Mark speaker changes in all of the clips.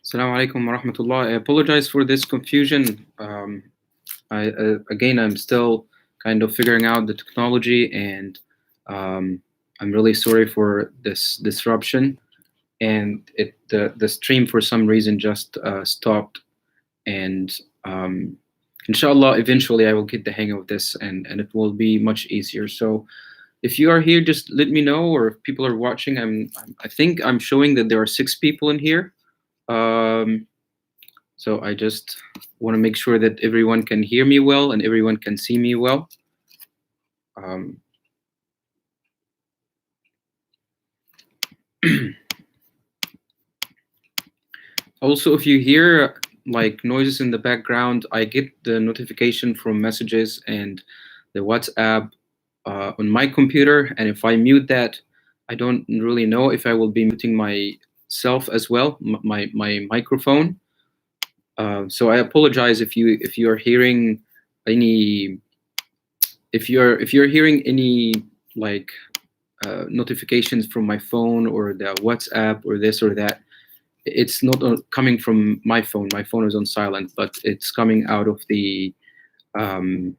Speaker 1: Assalamu alaikum wa rahmatullah. I apologize for this confusion. Again, I'm still kind of figuring out the technology, and I'm really sorry for this disruption. And the stream for some reason just stopped. And inshallah, eventually I will get the hang of this, and it will be much easier. So if you are here, just let me know, or if people are watching. I think I'm showing that there are 6 people in here. Um, so I just want to make sure that everyone can hear me well and everyone can see me well. Um, also, if you hear like noises in the background, I get the notification from messages and the WhatsApp on my computer, and if I mute that, I don't really know if I will be muting myself as well, my microphone. So I apologize if you are hearing any if you're hearing any like notifications from my phone or the WhatsApp or this or that. It's not coming from my phone. My phone is on silent, but it's coming out of um,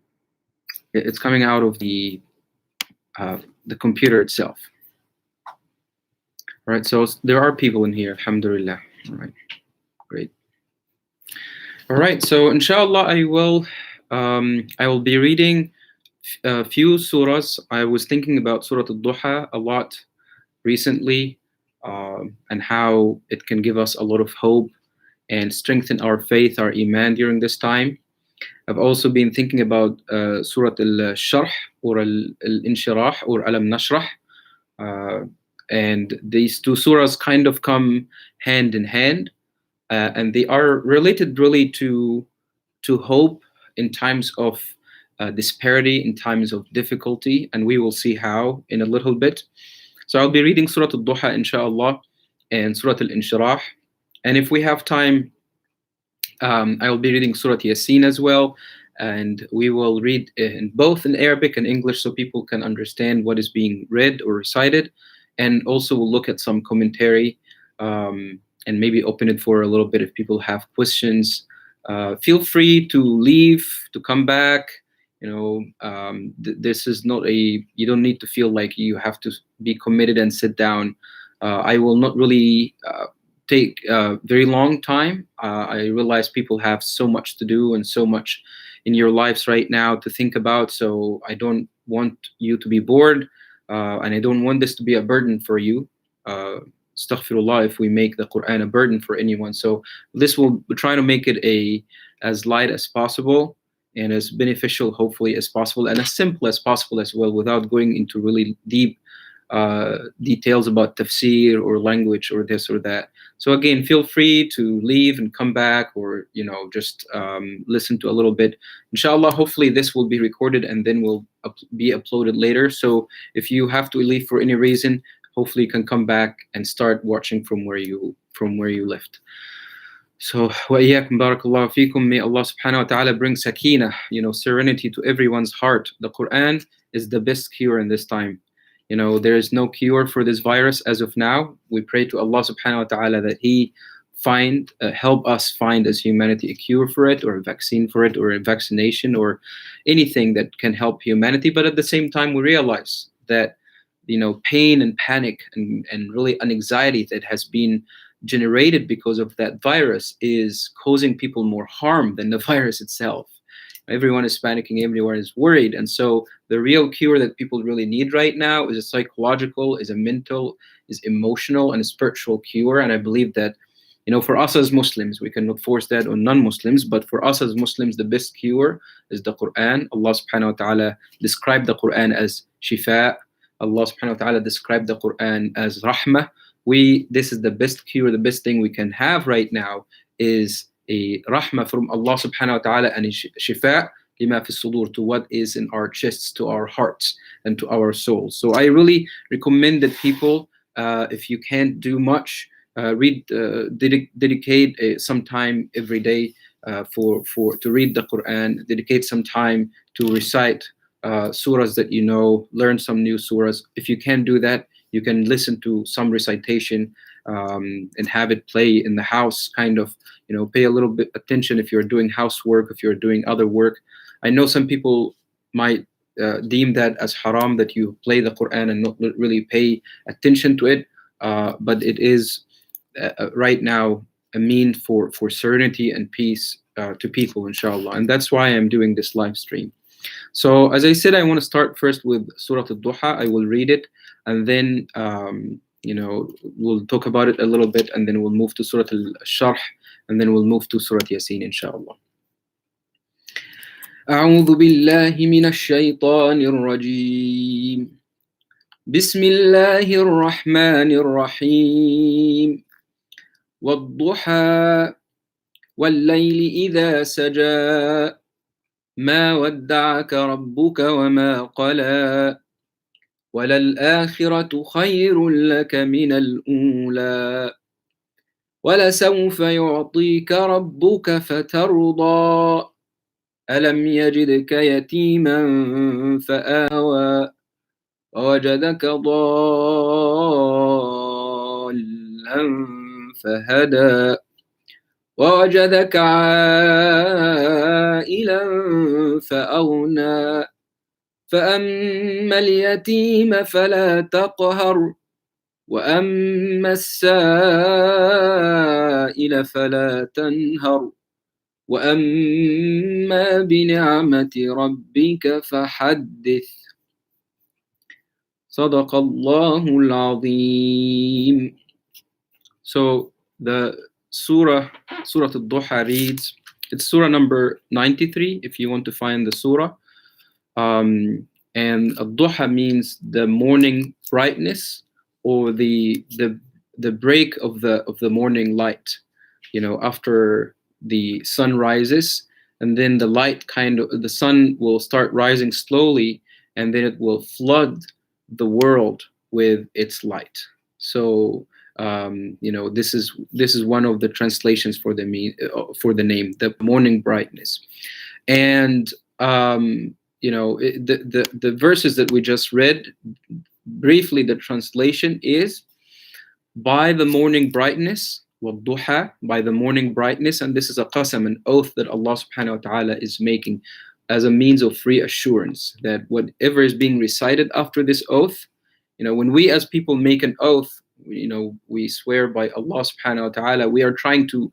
Speaker 1: the computer itself. All right, so there are people in here, alhamdulillah. All right, great. All right, so inshallah I will be reading a few surahs. I was thinking about Surah Al-Duha a lot recently, and how it can give us a lot of hope and strengthen our faith, our iman during this time. I've also been thinking about Surah Al-Sharh or Al-Inshirah or Alam Nashrah. And these two surahs kind of come hand in hand, and they are related really to hope in times of disparity, in times of difficulty, and we will see how in a little bit. So I'll be reading Surah Al-Duha, inshallah, and Surah Al-Inshirah. And if we have time, I will be reading Surah Yasin as well. And we will read in both in Arabic and English so people can understand what is being read or recited. And also we'll look at some commentary, and maybe open it for a little bit if people have questions. Feel free to leave, to come back. This is not you don't need to feel like you have to be committed and sit down. I will not really take a very long time. I realize people have so much to do and so much in your lives right now to think about, so I don't want you to be bored, and I don't want this to be a burden for you. Astaghfirullah if we make the Quran a burden for anyone. So this will try to make it as light as possible and as beneficial, hopefully, as possible, and as simple as possible as well, without going into really deep details about tafsir or language or this or that. So again, feel free to leave and come back, or just listen to a little bit. Inshallah, hopefully this will be recorded and then will be uploaded later. So if you have to leave for any reason, hopefully you can come back and start watching from where you left. So, وَإِيَّاكُمْ barakallahu feekum. May Allah subhanahu wa ta'ala bring sakinah, serenity to everyone's heart. The Quran is the best cure in this time. There is no cure for this virus as of now. We pray to Allah subhanahu wa ta'ala that He help us find as humanity a cure for it, or a vaccine for it, or a vaccination, or anything that can help humanity. But at the same time, we realize that pain and panic and really an anxiety that has been generated because of that virus is causing people more harm than the virus itself. Everyone is panicking, everyone is worried. And so the real cure that people really need right now is a psychological, is a mental, is emotional, and a spiritual cure. And I believe that, for us as Muslims, we cannot force that on non-Muslims, but for us as Muslims, the best cure is the Quran. Allah subhanahu wa ta'ala described the Quran as shifa. Allah subhanahu wa ta'ala described the Quran as rahmah. This is the best cure, the best thing we can have right now is a rahmah from Allah subhanahu wa ta'ala, and a shifa lima fi sudur, to what is in our chests, to our hearts, and to our souls. So I really recommend that people, if you can't do much, dedicate some time every day to read the Quran, dedicate some time to recite surahs that learn some new surahs. If you can't do that, you can listen to some recitation and have it play in the house, kind of, pay a little bit attention if you're doing housework, if you're doing other work. I know some people might deem that as haram, that you play the Quran and not really pay attention to it, but it is right now a mean for serenity and peace to people, inshallah. And that's why I'm doing this live stream. So as I said, I want to start first with Surah Al-Duha. I will read it, and then we'll talk about it a little bit, and then we'll move to Surah Al-Sharh, and then we'll move to Surah Yasin, inshallah. أعوذ بالله من الشيطان الرجيم. بسم الله الرحمن الرحيم. والضحى والليل إذا سجى ما ودعك ربك وما قلى وللآخرة خير لك من الأولى ولسوف يعطيك ربك فترضى ألم يجدك يتيما فآوى ووجدك ضالا فهدى ووجدك عائلا فأغنى فأما اليتيم فلا تقهر وأما السائل فلا تنهر وأما بنعمة ربك فحدث صدق الله العظيم. So the Surah Al-Duha reads, it's Surah number 93 if you want to find the Surah. And Al-Duha means the morning brightness, or the break of the morning light, after the sun rises, and then the sun will start rising slowly, and then it will flood the world with its light. So this is one of the translations for the name, the morning brightness. And the verses that we just read, briefly the translation is, by the morning brightness, وَالضُّحَى, by the morning brightness. And this is a qasam, an oath that Allah subhanahu wa ta'ala is making as a means of reassurance that whatever is being recited after this oath, when we as people make an oath, we swear by Allah subhanahu wa ta'ala, we are trying to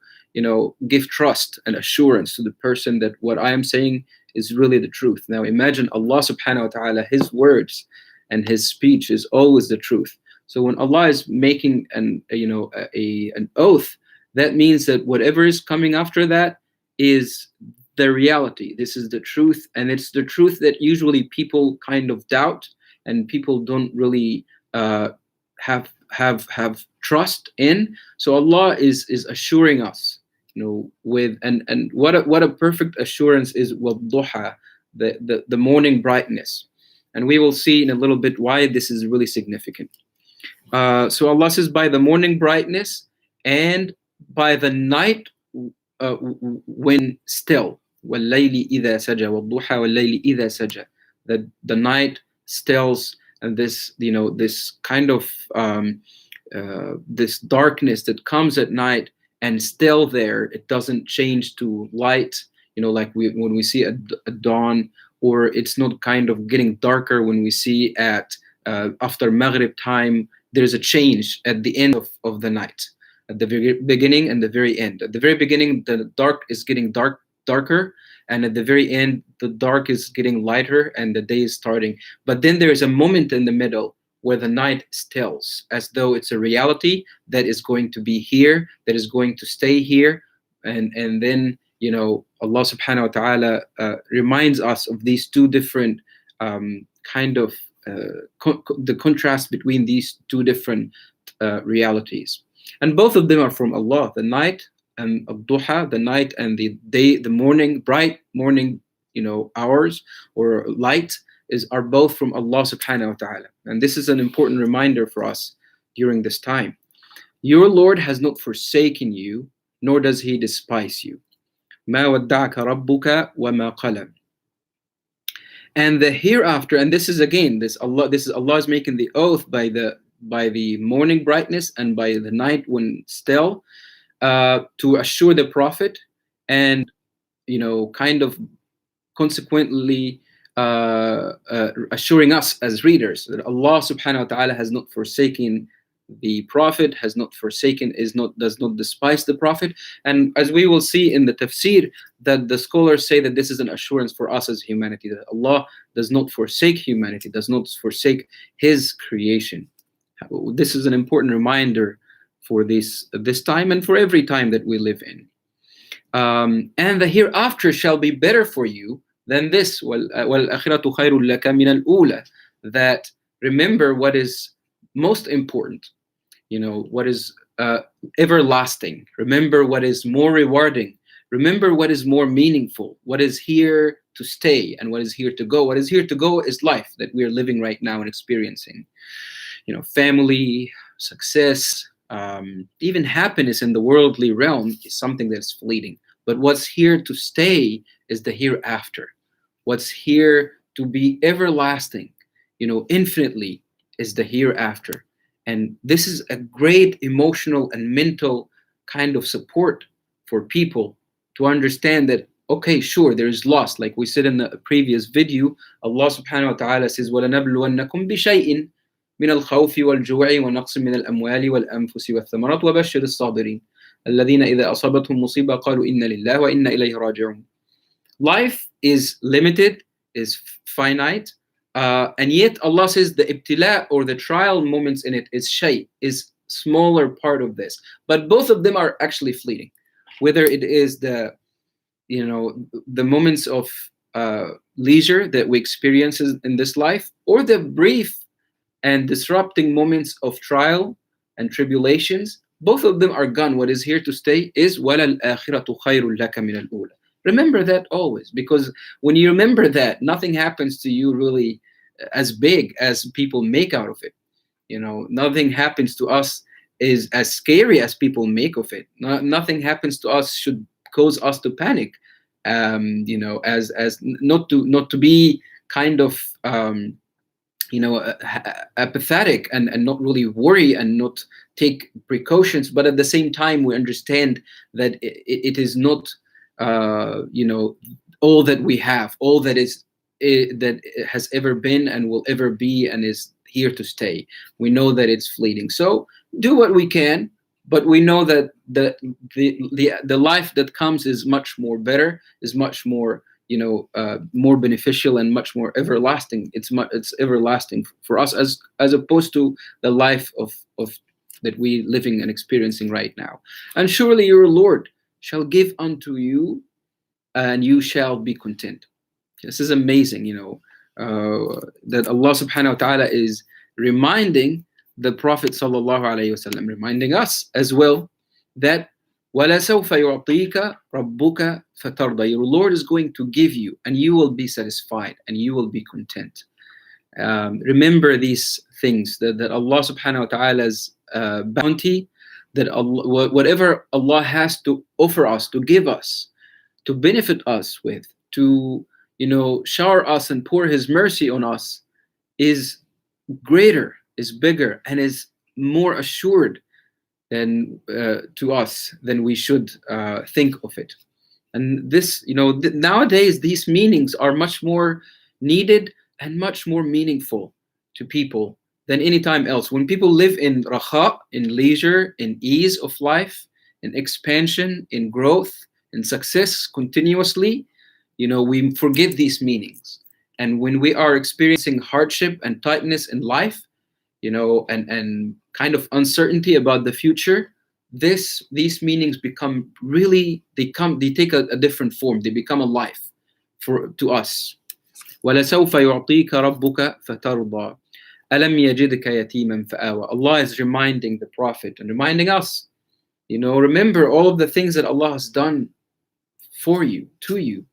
Speaker 1: give trust and assurance to the person that what I am saying is really the truth. Now imagine Allah subhanahu wa ta'ala, his words and his speech is always the truth. So when Allah is making an oath, that means that whatever is coming after that is the reality. This is the truth, and it's the truth that usually people kind of doubt, and people don't really have trust in. So Allah is assuring us, with and what a perfect assurance is وَالضُّحَى, the morning brightness. And we will see in a little bit why this is really significant. So Allah says, by the morning brightness and by the night when still, وَاللَّيْلِ إِذَا سَجَى وَالضُّحَى وَاللَّيْلِ إِذَا سَجَى, that the night stills, and this this kind of this darkness that comes at night and still there, it doesn't change to light, like when we see a dawn, or it's not kind of getting darker when we see at after Maghrib time. There's a change at the end of the night, at the very beginning and the very end. At the very beginning, the dark is getting darker, and at the very end, the dark is getting lighter and the day is starting. But then there is a moment in the middle where the night stills, as though it's a reality that is going to be here, that is going to stay here. And then, Allah subhanahu wa ta'ala reminds us of these two different kind of the contrast between these two different realities. And both of them are from Allah, the night and Al-Duha, the night and the day, the morning, bright morning, hours or light are both from Allah subhanahu wa ta'ala. And this is an important reminder for us during this time. Your Lord has not forsaken you, nor does he despise you. مَا وَدَّعَكَ رَبُّكَ وَمَا قَلَى. And the hereafter, and this is again, this is Allah is making the oath by the by the morning brightness and by the night when still, to assure the Prophet, and kind of consequently assuring us as readers that Allah subhanahu wa ta'ala has not forsaken the Prophet, has not forsaken, does not despise the Prophet. And as we will see in the tafsir, that the scholars say that this is an assurance for us as humanity, that Allah does not forsake humanity, does not forsake His creation. This is an important reminder for this time and for every time that we live in. And the hereafter shall be better for you than this. وَالْآخِرَةُ خَيْرٌ لَكَ مِنَ الْأُولَى. That remember what is most important, what is everlasting. Remember what is more rewarding. Remember what is more meaningful, what is here to stay and what is here to go. What is here to go is life that we are living right now and experiencing. Family, success, even happiness in the worldly realm is something that's fleeting. But what's here to stay is the hereafter. What's here to be everlasting, infinitely, is the hereafter. And this is a great emotional and mental kind of support for people to understand that, okay, sure, there is loss. Like we said in the previous video, Allah subhanahu wa ta'ala says, وَلَنَبْلُوَنَّكُمْ بِشَيْءٍ من الخوف والجوع ونقص من الأموال والأنفس والثمرات وبشر الصابرين الذين إذا أصابتهم مصيبة قالوا إنا لله وإنا إليه راجعون. Life is limited, is finite, and yet Allah says the ibtila, or the trial moments in it, is smaller part of this. But both of them are actually fleeting. Whether it is the moments of leisure that we experience in this life, or the brief and disrupting moments of trial and tribulations, both of them are gone. What is here to stay is وَلَلْآخِرَةُ خَيْرٌ لَكَ مِنَ الْأُولَى. Remember that always, because when you remember that, nothing happens to you really as big as people make out of it. Nothing happens to us is as scary as people make of it. Nothing happens to us should cause us to panic. As not to be kind of apathetic and not really worry and not take precautions, but at the same time we understand that it is not all that we have, all that has ever been and will ever be and is here to stay. We know that it's fleeting. So do what we can, but we know that the life that comes is much more better, is much more more beneficial and much more everlasting. It's everlasting for us as opposed to the life of that we living and experiencing right now. And surely your Lord shall give unto you, and you shall be content. This is amazing, that Allah subhanahu wa ta'ala is reminding the Prophet sallallahu alaihi wasallam, reminding us as well, that وَلَسَوْفَ يُعْطِيكَ رَبُّكَ فَتَرْضَى. Your Lord is going to give you, and you will be satisfied, and you will be content. Remember these things, that Allah subhanahu wa ta'ala's bounty, that whatever Allah has to offer us, to give us, to benefit us with, to shower us and pour His mercy on us, is greater, is bigger, and is more assured than to us than we should think of it. And this, nowadays these meanings are much more needed and much more meaningful to people than any time else. When people live in raha, in leisure, in ease of life, in expansion, in growth, in success continuously, we forget these meanings. And when we are experiencing hardship and tightness in life, and kind of uncertainty about the future, these meanings become really, they take a different form. They become a life to us. وَلَسَوْفَ يُعْطِيكَ رَبُّكَ فَتَرْضَى أَلَمْ يَجِدْكَ يَتِيمًا فَآوَى. Allah is reminding the Prophet and reminding us, remember all of the things that Allah has done for you, to you.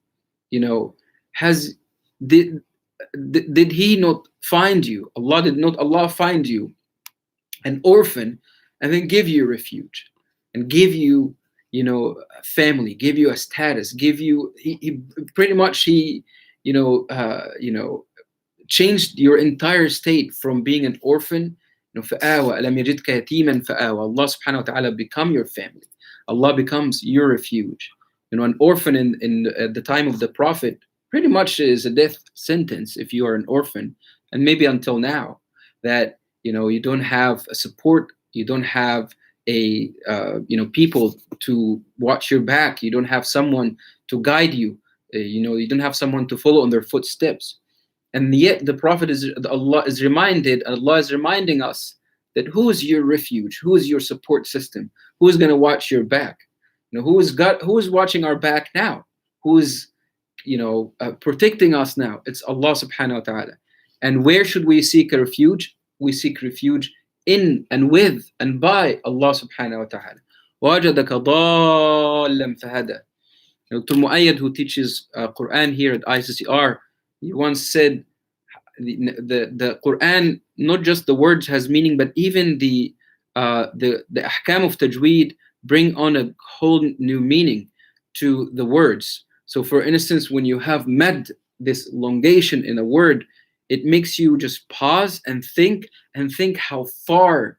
Speaker 1: Did He not find you? Did not Allah find you an orphan and then give you refuge and give you, a family, give you a status, give you, he pretty much, changed your entire state from being an orphan فآوى ألم يجدك يتيما فآوى. Allah subhanahu wa ta'ala become your family. Allah becomes your refuge. An orphan at the time of the Prophet pretty much is a death sentence if you are an orphan, and maybe until now, that you don't have a support, you don't have a people to watch your back, you don't have someone to guide you, you don't have someone to follow in their footsteps. And yet the Prophet Allah is reminding us that who is your refuge, who is your support system, who is going to watch your back, who is watching our back now, who is protecting us now. It's Allah subhanahu wa ta'ala. And where should we seek a refuge? We seek refuge in and with and by Allah subhanahu wa ta'ala. وَوَجَدَكَ ضَالًّا فَهَدَى. Dr. Muayyad, who teaches Quran here at ICCR, he once said the Quran, not just the words has meaning, but even the ahkam of tajweed bring on a whole new meaning to the words. So for instance, when you have mad, this elongation in a word, it makes you just pause and think how far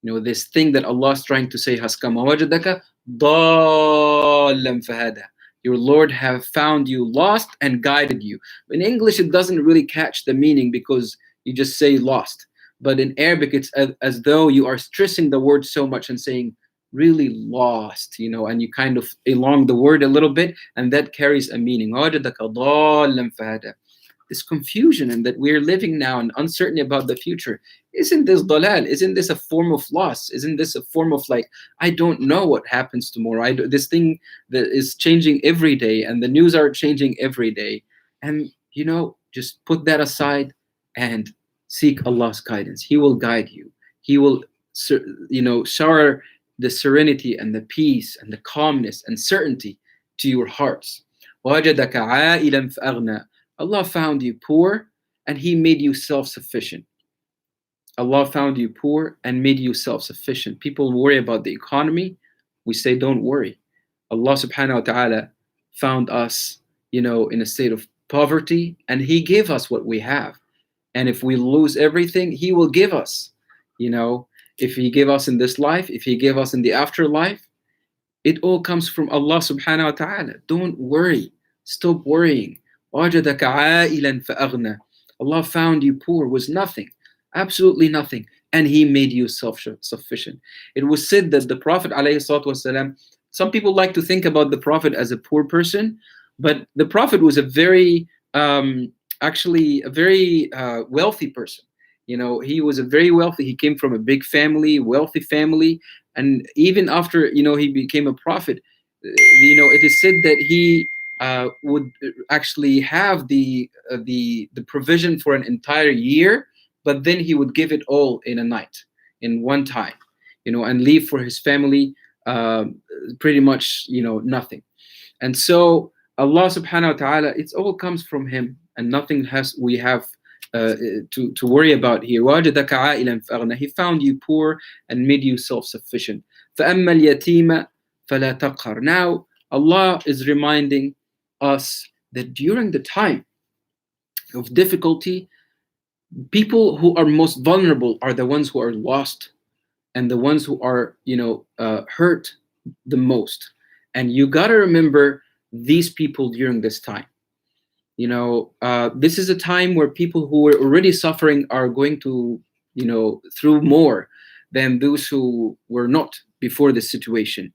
Speaker 1: this thing that Allah is trying to say has come. وَوَجَدَكَ ضَالًّا فَهَدَى. Your Lord have found you lost and guided you. In English, it doesn't really catch the meaning because you just say lost. But in Arabic, it's as though you are stressing the word so much and saying really lost, and you kind of elong the word a little bit, and that carries a meaning. This confusion and that we're living now and uncertainty about the future, isn't this dalal? Isn't this a form of loss? Isn't this a form of like, I don't know what happens tomorrow? This thing that is changing every day, and the news are changing every day. And just put that aside and seek Allah's guidance. He will guide you. He will shower the serenity and the peace and the calmness and certainty to your hearts. وَوَجَدَكَ عَائِلًا فَأَغْنَى. Allah found you poor and He made you self-sufficient. Allah found you poor and made you self-sufficient. People worry about the economy. We say, don't worry. Allah subhanahu wa ta'ala found us, in a state of poverty, and He gave us what we have. And if we lose everything, He will give us. If He gave us in this life, if He gave us in the afterlife, it all comes from Allah subhanahu wa ta'ala. Don't worry. Stop worrying. وَوَجَدَكَ عَائِلًا فَأَغْنَى. Allah found you poor, was nothing, absolutely nothing, and He made you self-sufficient. It was said that the Prophet ﷺ, some people like to think about the Prophet as a poor person, but the Prophet was a very, actually a very wealthy person. He was a very wealthy, he came from a big family, wealthy family, and even after, he became a prophet, it is said that he would actually have the provision for an entire year, but then he would give it all in a night, in one time, and leave for his family pretty much, nothing. And so Allah subhanahu wa ta'ala, it all comes from Him, and nothing we have to worry about here. وَوَجَدَكَ عَائِلًا فَأَغْنَى. He found you poor and made you self-sufficient. فَأَمَّا الْيَتِيمَ فَلَا تَقْهَرْ. Now Allah is reminding us that during the time of difficulty, people who are most vulnerable are the ones who are lost and the ones who are hurt the most. And you got to remember these people during this time. This is a time where people who were already suffering are going to through more than those who were not before this situation.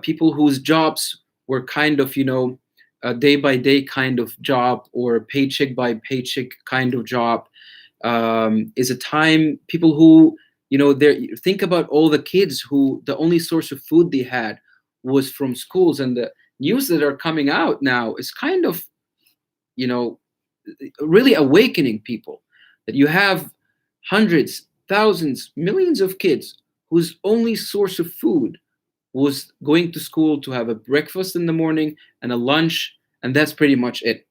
Speaker 1: People whose jobs were kind of a day-by-day kind of job or paycheck by paycheck kind of job, is a time people who think about all the kids who the only source of food they had was from schools, and the news that are coming out now is kind of really awakening people, that you have hundreds, thousands, millions of kids whose only source of food was going to school to have a breakfast in the morning and a lunch, and that's pretty much it.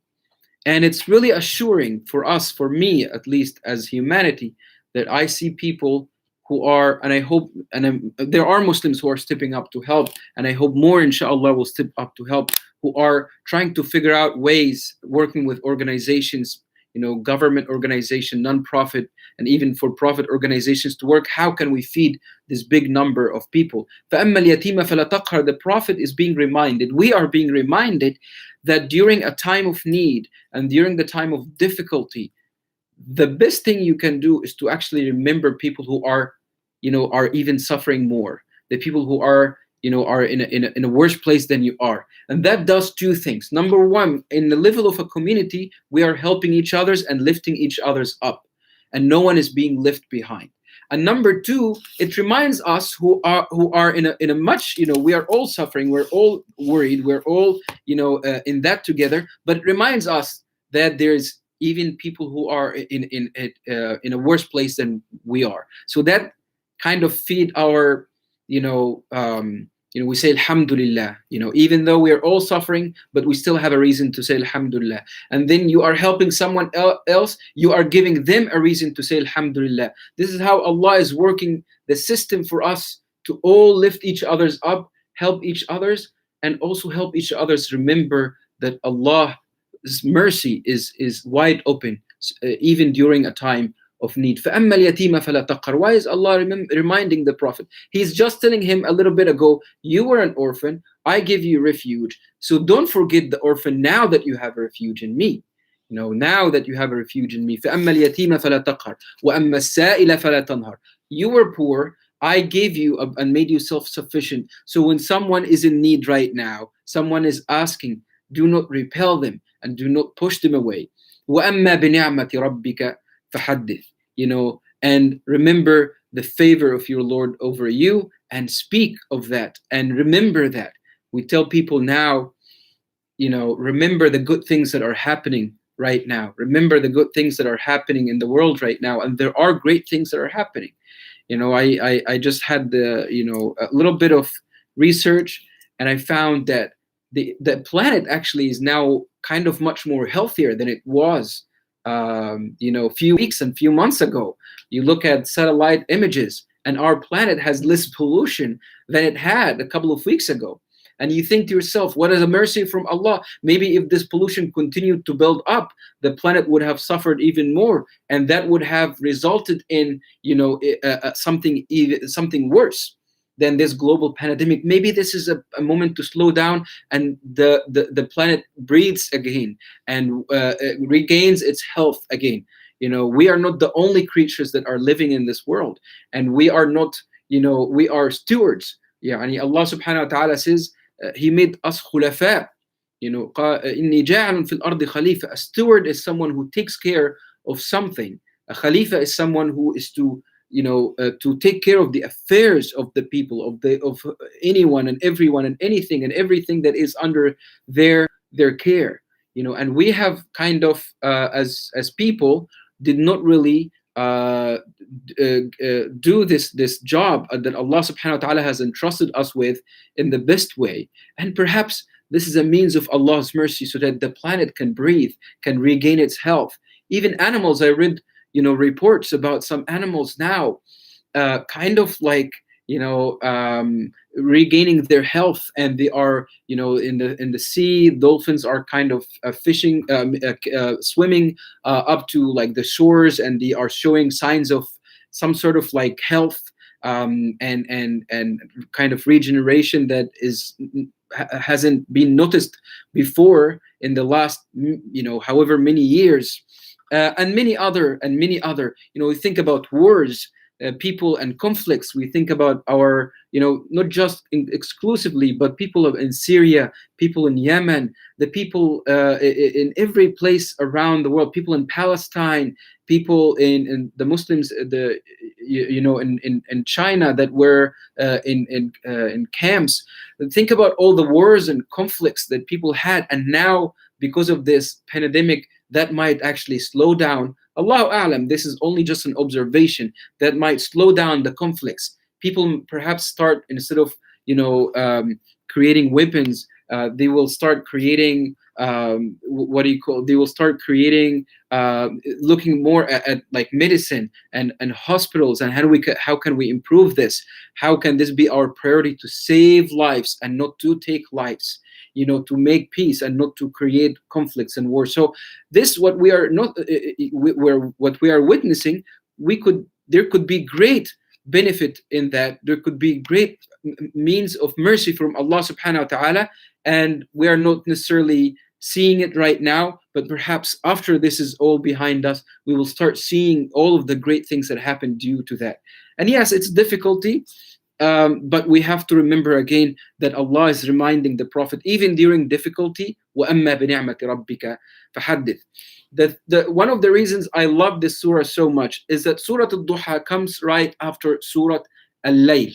Speaker 1: And it's really assuring for us, for me at least as humanity, that I see people who are, and I hope, there are Muslims who are stepping up to help, and I hope more inshallah will step up to help, who are trying to figure out ways, working with organizations, government organization, non-profit, and even for-profit organizations to work. How can we feed this big number of people? فَأَمَّا الْيَتِيمَ فَلَا تَقْهَرْ. The Prophet is being reminded, we are being reminded, that during a time of need and during the time of difficulty, the best thing you can do is to actually remember people who are even suffering more, the people who are in a worse place than you are. And that does two things. Number one, in the level of a community, we are helping each others and lifting each others up, and no one is being left behind. And number two, it reminds us who are in a much, we are all suffering, we're all worried, we're all in that together. But it reminds us that there's even people who are in a worse place than we are. So that kind of feed our, we say Alhamdulillah, even though we are all suffering, but we still have a reason to say Alhamdulillah. And then you are helping someone else, you are giving them a reason to say Alhamdulillah. This is how Allah is working the system for us to all lift each others up, help each others, and also help each others remember that Allah's mercy is wide open, even during a time of need. فَأَمَّا الْيَتِيمَ فَلَا تَقْهَرْ. Why is Allah reminding the Prophet? He's just telling him a little bit ago, you were an orphan, I give you refuge, so don't forget the orphan now that you have a refuge in me. Now that you have a refuge in me. فَأَمَّا الْيَتِيمَ فَلَا تَقْهَرْ وَأَمَّا السَّائِلَ فَلَا تَنْهَرْ. You were poor, I gave you and made you self-sufficient. So when someone is in need right now, someone is asking, do not repel them and do not push them away. وَأَمَّا بِنِعْمَةِ رَبِّكَ فَحَدِّثْ. And remember the favor of your Lord over you, and speak of that and remember that. We tell people now, remember the good things that are happening right now. Remember the good things that are happening in the world right now, and there are great things that are happening. I just had a little bit of research, and I found that the planet actually is now kind of much more healthier than it was a few weeks and few months ago. You look at satellite images, and our planet has less pollution than it had a couple of weeks ago. And you think to yourself, what is a mercy from Allah? Maybe if this pollution continued to build up, the planet would have suffered even more, and that would have resulted in something worse than this global pandemic. Maybe this is a moment to slow down, and the planet breathes again and regains its health again. We are not the only creatures that are living in this world, and we are not, we are stewards. Allah subhanahu wa ta'ala says, He made us khulafa. إِنِّي جَاعِلٌ فِي الْأَرْضِ خَلِيفَةً. A steward is someone who takes care of something. A khalifa is someone who is to take care of the affairs of the people, of anyone and everyone and anything and everything that is under their care. And we have kind of as people did not really do this job that Allah subhanahu wa ta'ala has entrusted us with in the best way. And perhaps this is a means of Allah's mercy, so that the planet can breathe, can regain its health. Even animals, I read reports about some animals now kind of like regaining their health, and they are in the sea. Dolphins are kind of fishing, swimming up to like the shores, and they are showing signs of some sort of like health and kind of regeneration that hasn't been noticed before in the last however many years. And many other. We think about wars, people and conflicts. We think about our, not just exclusively, but people in Syria, people in Yemen, the people in every place around the world, people in Palestine, people in the Muslims, in China that were in camps. Think about all the wars and conflicts that people had, and now because of this pandemic, that might actually slow down. Allahu A'lam, this is only just an observation, that might slow down the conflicts. People perhaps start, instead of creating weapons, they will start creating what do you call, they will start creating, looking more at like medicine and hospitals, and how can we improve this, how can this be our priority to save lives and not to take lives, to make peace and not to create conflicts and war. So this, what we are not what we are witnessing, there could be great benefit in that, there could be great means of mercy from Allah subhanahu wa ta'ala, and we are not necessarily seeing it right now, but perhaps after this is all behind us, we will start seeing all of the great things that happened due to that. And yes, it's difficulty, but we have to remember again that Allah is reminding the Prophet even during difficulty, وَأَمَّا بِنِعْمَةِ رَبِّكَ فَحَدِّثْ. One of the reasons I love this surah so much is that Surah Al-Duha comes right after Surah Al-Layl.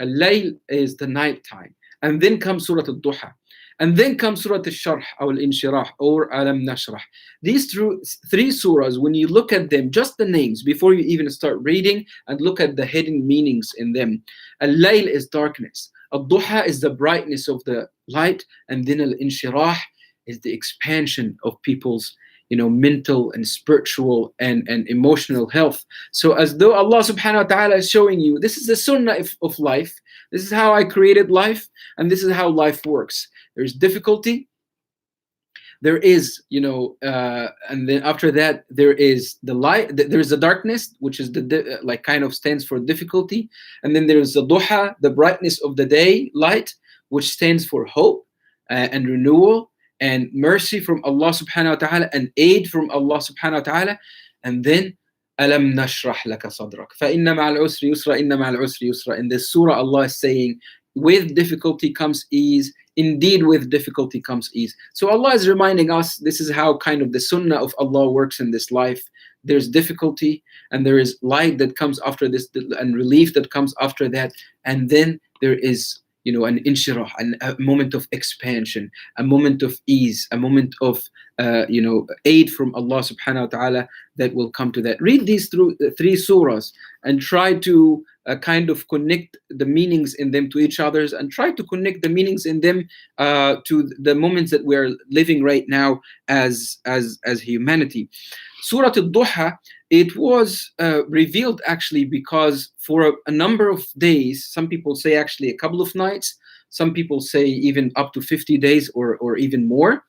Speaker 1: Al-Layl is the night time, and then comes Surah Al-Duha. And then comes Surah Al-Sharh or Al-Inshirah or Alam Nashrah. These three surahs, when you look at them, just the names, before you even start reading and look at the hidden meanings in them. Al-Layl is darkness. Al-Duha is the brightness of the light. And then Al-Inshirah is the expansion of people's mental and spiritual and emotional health. So as though Allah subhanahu wa ta'ala is showing you, this is the sunnah of life. This is how I created life, and this is how life works. There's difficulty, there is, and then after that there is the light, there is the darkness, which is the like kind of stands for difficulty, and then there is the duha, the brightness of the day, light, which stands for hope and renewal and mercy from Allah subhanahu wa ta'ala and aid from Allah subhanahu wa ta'ala. And then alam nashrah laka sadrak fa inna ma'al usri yusra, inna ma'al usri yusra. In this surah, Allah is saying, with difficulty comes ease. Indeed, with difficulty comes ease. So Allah is reminding us, this is how kind of the sunnah of Allah works in this life. There's difficulty, and there is light that comes after this, and relief that comes after that. And then there is, an inshirah, a moment of expansion, a moment of ease, a moment of, aid from Allah subhanahu wa ta'ala that will come to that. Read these three surahs and try to kind of connect the meanings in them to each others, and try to connect the meanings in them to the moments that we're living right now as humanity. Surah Al-Duha, it was revealed actually because for a number of days, some people say actually a couple of nights, some people say even up to 50 days or even more,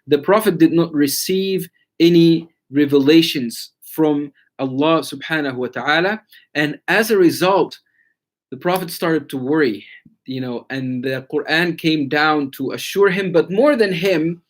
Speaker 1: the Prophet did not receive any revelations from Allah subhanahu wa ta'ala. And as a result, the Prophet started to worry, and the Quran came down to assure him, but more than him,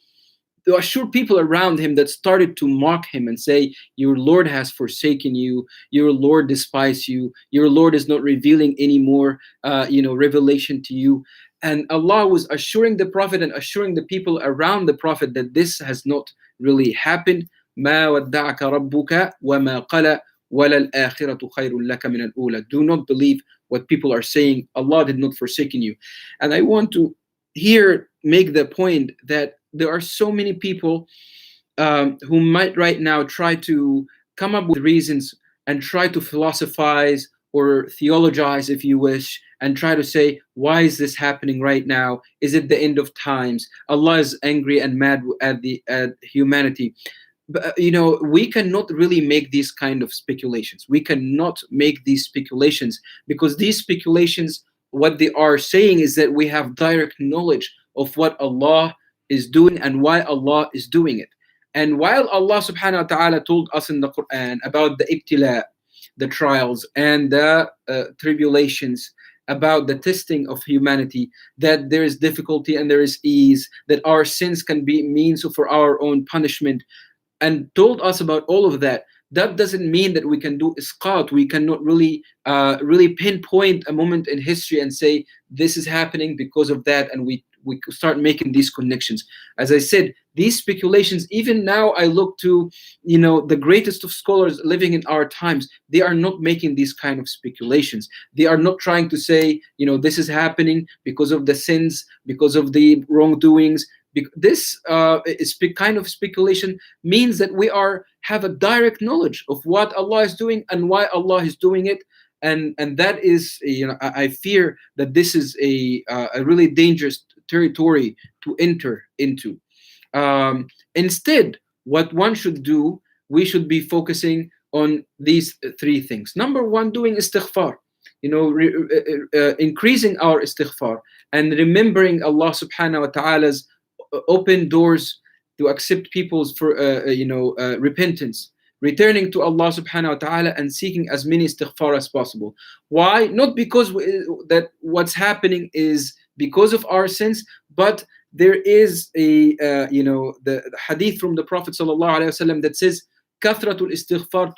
Speaker 1: to assure people around him that started to mock him and say, your Lord has forsaken you, your Lord despises you, your Lord is not revealing any more revelation to you. And Allah was assuring the Prophet and assuring the people around the Prophet that this has not really happened. مَا وَدَّعَكَ رَبُّكَ وَمَا قَلَى وَلَلْآخِرَةُ خَيْرٌ لَكَ مِنَ الْأُولَى. Do not believe what people are saying. Allah did not forsaken you. And I want to here make the point that there are so many people who might right now try to come up with reasons and try to philosophize or theologize, if you wish, and try to say, why is this happening right now? Is it the end of times? Allah is angry and mad at humanity. But, we cannot really make these kind of speculations. We cannot make these speculations, because these speculations, what they are saying is that we have direct knowledge of what Allah is doing and why Allah is doing it. And while Allah subhanahu wa ta'ala told us in the Quran about the ibtila, the trials and the tribulations, about the testing of humanity, that there is difficulty and there is ease, that our sins can be means for our own punishment, and told us about all of that, that doesn't mean that we can do isqat. We cannot really pinpoint a moment in history and say this is happening because of that, and we start making these connections. As I said, these speculations, even now I look to the greatest of scholars living in our times, they are not making these kind of speculations. They are not trying to say this is happening because of the sins, because of the wrongdoings. This kind of speculation means that we have a direct knowledge of what Allah is doing and why Allah is doing it. And that is, I fear that this is a really dangerous territory to enter into. Instead, what one should do, we should be focusing on these three things. Number one, doing istighfar, increasing our istighfar and remembering Allah subhanahu wa ta'ala's open doors to accept people's for repentance, returning to Allah subhanahu wa ta'ala and seeking as many istighfar as possible. Why? Not because that what's happening is because of our sins, but there is a the hadith from the Prophet sallallahu alaihi wasallam that says كثرة الاستغفار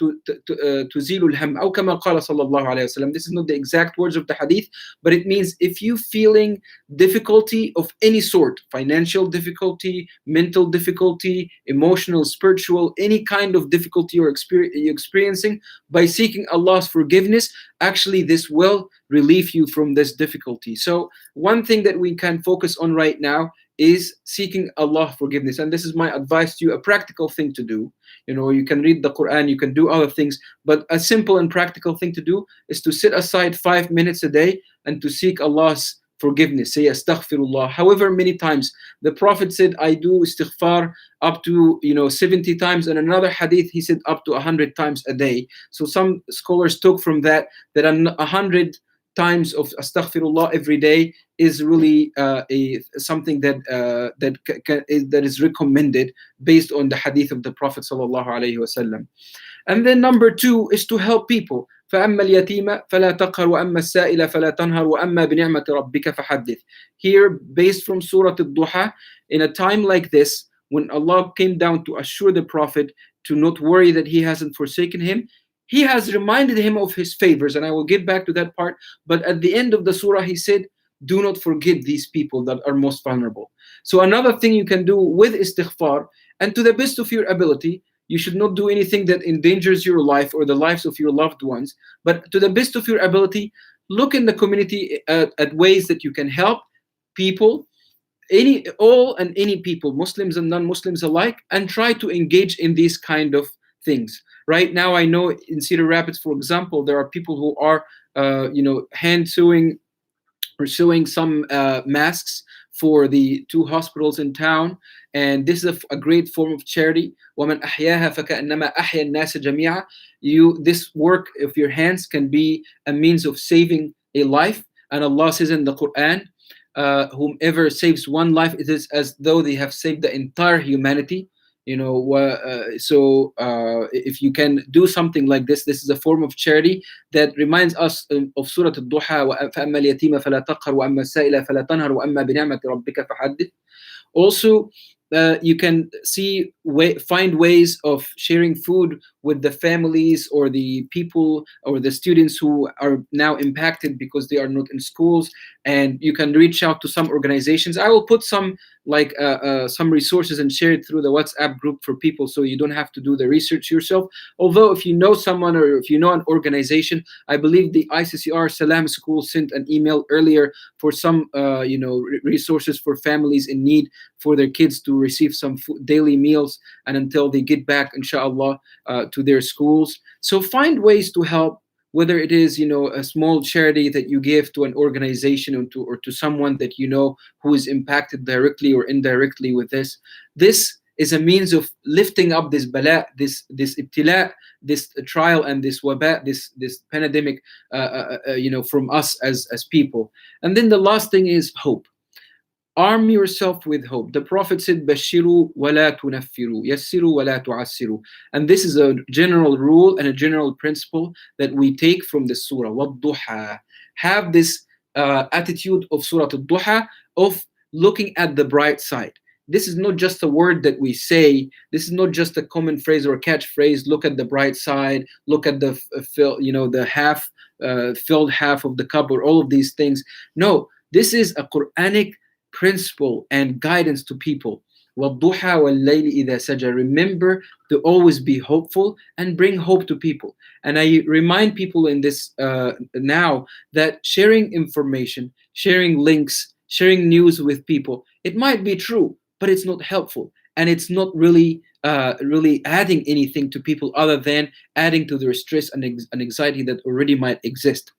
Speaker 1: تزيل الهم أو كما قال صلى الله عليه وسلم. This is not the exact words of the hadith, but it means if you feeling difficulty of any sort, financial difficulty, mental difficulty, emotional, spiritual, any kind of difficulty you're experiencing, by seeking Allah's forgiveness, actually this will relieve you from this difficulty. So one thing that we can focus on right now is seeking Allah forgiveness, and this is my advice to you, a practical thing to do. You can read the Quran, you can do other things, but a simple and practical thing to do is to sit aside 5 minutes a day and to seek Allah's forgiveness. Say astaghfirullah however many times. The Prophet said, I do istighfar up to 70 times, and another hadith he said up to 100 times a day. So some scholars took from that 100 times of astaghfirullah every day is really something that is recommended based on the hadith of the Prophet sallallahu alaihi wasallam. And then number two is to help people. فأما اليتيم فلا تقهر وأما السائل فلا تنهر وأما بنعمة ربك فحدث. Here, based from Surah Al-Duha, in a time like this, when Allah came down to assure the Prophet to not worry that he hasn't forsaken him, he has reminded him of his favors, and I will get back to that part. But at the end of the surah, he said, do not forget these people that are most vulnerable. So another thing you can do with istighfar, and to the best of your ability, you should not do anything that endangers your life or the lives of your loved ones, but to the best of your ability, look in the community at ways that you can help people, any people, Muslims and non-Muslims alike, and try to engage in these kind of things. Right now, I know in Cedar Rapids, for example, there are people who are, hand sewing or sewing some masks for the 2 hospitals in town, and this is a great form of charity. وَمَنْ أَحْيَاهَا فَكَأَنَّمَا أَحْيَا النَّاسَ جَمِيعًا. This work of your hands can be a means of saving a life, and Allah says in the Quran, whomever saves one life, it is as though they have saved the entire humanity. So if you can do something like this is a form of charity that reminds us of Surah Al-Duha, فَأَمَّا الْيَتِيمَ فَلَا تَقْهَرْ وَأَمَّا السَّائِلَ فَلَا تَنْهَرْ وَأَمَّا بِنِعْمَةِ رَبِّكَ فَحَدِّثْ. Also, you can find ways of sharing food with the families or the people or the students who are now impacted because they are not in schools, and you can reach out to some organizations. I will put some some resources and share it through the WhatsApp group for people, so you don't have to do the research yourself. Although if you know someone or if you know an organization, I believe the ICCR Salam School sent an email earlier for some resources for families in need, for their kids to receive some daily meals and until they get back, inshallah, to their schools. So find ways to help, whether it is a small charity that you give to an organization or to someone that who is impacted directly or indirectly with this. This is a means of lifting up this bala, this ibtila, this trial, and this waba, this pandemic, from us as people. And then the last thing is hope. Arm yourself with hope. The Prophet said, Bashiru wa la tunaffiru, yassiru wa la tu'assiru. And this is a general rule and a general principle that we take from the surah. Wadduha. Have this attitude of Surah Al-Duha of looking at the bright side. This is not just a word that we say. This is not just a common phrase or a catchphrase. Look at the bright side. Look at the filled half of the cup, or all of these things. No, this is a Quranic principle and guidance to people. وَالضُّحَى وَاللَّيْلِ إِذَا سَجَى. Remember to always be hopeful and bring hope to people. And I remind people in this now that sharing information, sharing links, sharing news with people, it might be true, but it's not helpful, and it's not really adding anything to people other than adding to their stress and anxiety that already might exist.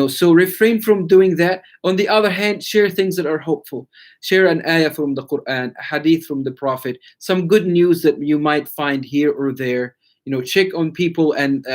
Speaker 1: So refrain from doing that. On the other hand, share things that are hopeful. Share an ayah from the Quran, a hadith from the Prophet, some good news that you might find here or there. Check on people and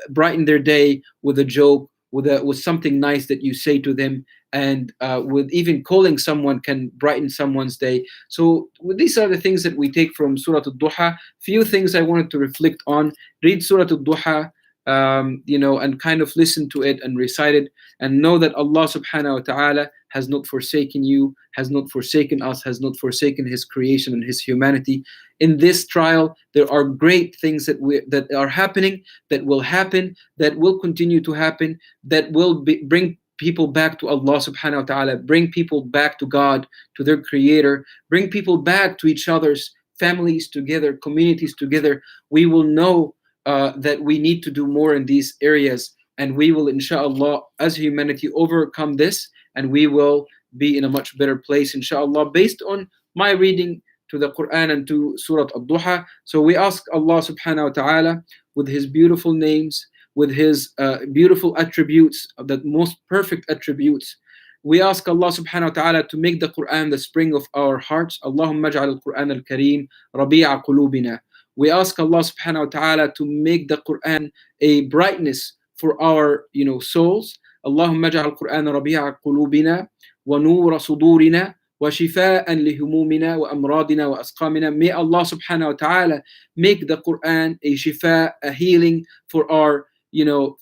Speaker 1: brighten their day with a joke, with something nice that you say to them, and with even calling someone can brighten someone's day. So these are the things that we take from Surah Al-Duha. Few things I wanted to reflect on. Read Surah Al-Duha, and kind of listen to it and recite it, and know that Allah subhanahu wa ta'ala has not forsaken you, has not forsaken us, has not forsaken His creation and His humanity. In this trial, there are great things that are happening, that will happen, that will continue to happen, that will bring people back to Allah subhanahu wa ta'ala, bring people back to God, to their creator, bring people back to each other's families together, communities together. We will know that we need to do more in these areas, and we will, inshallah, as humanity, overcome this, and we will be in a much better place, inshallah, based on my reading to the Quran and to Surah Al-Duha. So we ask Allah subhanahu wa ta'ala, with His beautiful names, with His beautiful attributes, the most perfect attributes, we ask Allah subhanahu wa ta'ala to make the Quran the spring of our hearts. Allahumma aj'al al-Quran al-Kareem rabi'a qulubina. We ask Allah subhanahu wa ta'ala to make the Quran a brightness for our souls. Allahumma aj'al al-Quran rabi'a qulubina wa nura sudurina wa shifa'an li humumina wa amradina wa asqamina. May Allah subhanahu wa ta'ala make the Quran a shifa, a healing for our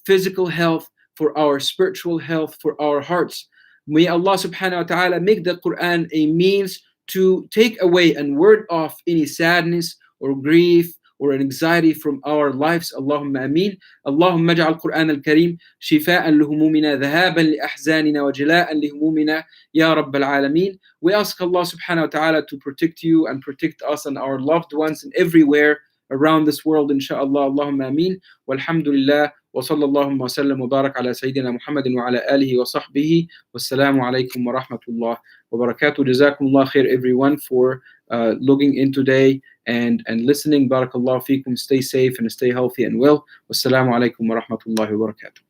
Speaker 1: physical health, for our spiritual health, for our hearts. May Allah subhanahu wa ta'ala make the Quran a means to take away and ward off any sadness or grief or anxiety from our lives. Allahumma ameen. Allahumma aj'al al-Quran al-Kareem shifa'an lihumumina, dhahaban li ahzanina wa jila'an lihumumina, ya Rabb al-Alameen. We ask Allah subhanahu wa ta'ala to protect you and protect us and our loved ones and everywhere around this world, inshallah. Allahumma ameen. Walhamdulillah. وصلى اللهم وسلم وبارك على سيدنا محمد وعلى آله وصحبه والسلام عليكم ورحمة الله وبركاته. جزاكم الله خير, everyone, for logging in today and listening. Barakallahu feekum. Stay safe and stay healthy and well. Wassalamu alaikum wa rahmatullahi wa barakatuh.